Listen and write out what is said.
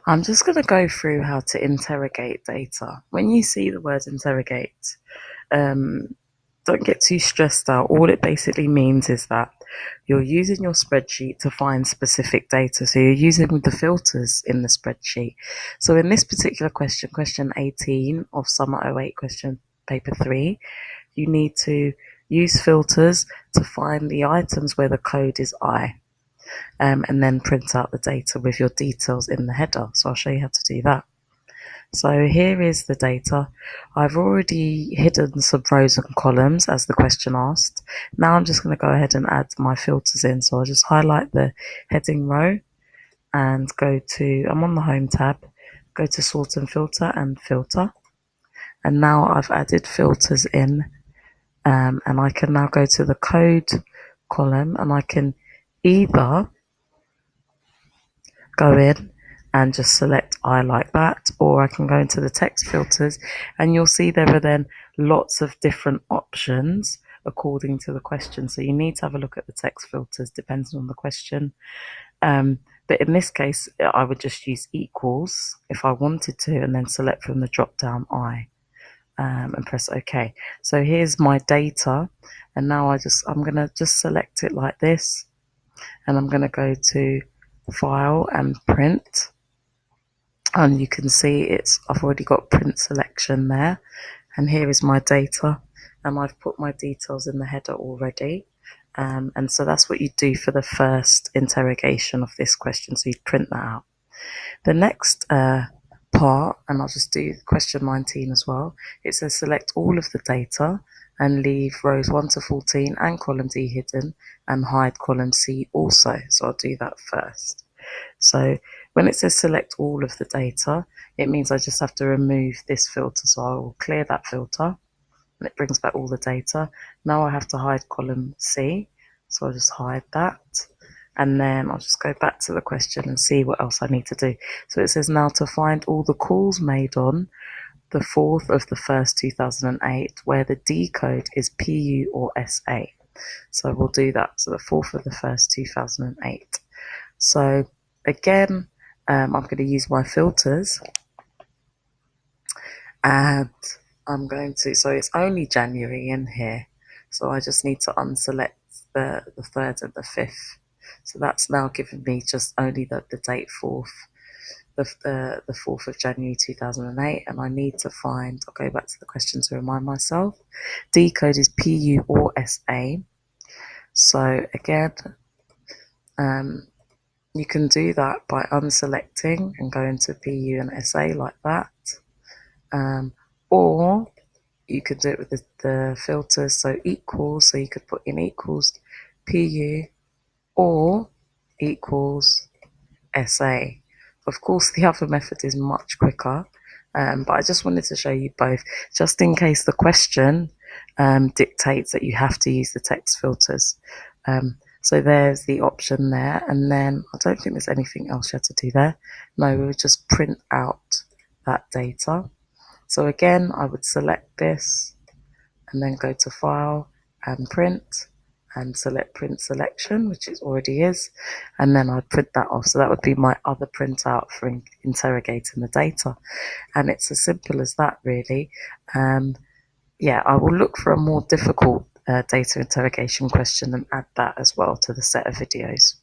I'm just going to go through how to interrogate data. When you see the word interrogate, um, don't get too stressed out. All it basically means is that you're using your spreadsheet to find specific data. So you're using the filters in the spreadsheet. So in this particular question, question 18 of Summer '08 question paper 3, you need to use filters to find the items where the code is I. And then print out the data with your details in the header. So I'll show you how to do that. So here is the data. I've already hidden some rows and columns as the question asked. Now I'm just going to go ahead and add my filters in. So I'll just highlight the heading row and I'm on the home tab, go to sort and filter. And now I've added filters in, and I can now go to the code column and I can either go in and just select I like that, or I can go into the text filters and you'll see there are then lots of different options according to the question. So you need to have a look at the text filters depending on the question. But in this case, I would just use equals if I wanted to, and then select from the drop down I, and press OK. So here's my data, and now I'm going to just select it like this, and I'm going to go to File and Print, and you can see I've already got print selection there, and here is my data, and I've put my details in the header already. And so that's what you do for the first interrogation of this question. So you print that out. The next part, and I'll just do question 19 as well. It says select all of the data and leave rows 1 to 14 and column D hidden, and hide column C also. So I'll do that first. So when it says select all of the data, it means I just have to remove this filter. So I will clear that filter, and it brings back all the data. Now I have to hide column C, so I'll just hide that, and then I'll just go back to the question and see what else I need to do. So it says now to find all the calls made on the 4th of the 1st 2008 where the D code is PU or SA. So we'll do that. So the 4th of the 1st 2008. So again, I'm going to use my filters, and I'm going to, so it's only January in here, so I just need to unselect the 3rd and the 5th. So that's now given me just only the date 4th, the 4th of January 2008, and I need to find, I'll go back to the question to remind myself, D code is PU or SA. So again, you can do that by unselecting and going to PU and SA like that. Or you could do it with the filters, so equals, so you could put in equals PU or equals SA. Of course, the other method is much quicker, but I just wanted to show you both, just in case the question dictates that you have to use the text filters. So there's the option there, and then I don't think there's anything else you have to do there. No, we would just print out that data. So again, I would select this and then go to File and Print and select Print Selection, which it already is, and then I'd print that off. So that would be my other printout for interrogating the data. And it's as simple as that, really. Yeah, I will look for a more difficult data interrogation question and add that as well to the set of videos.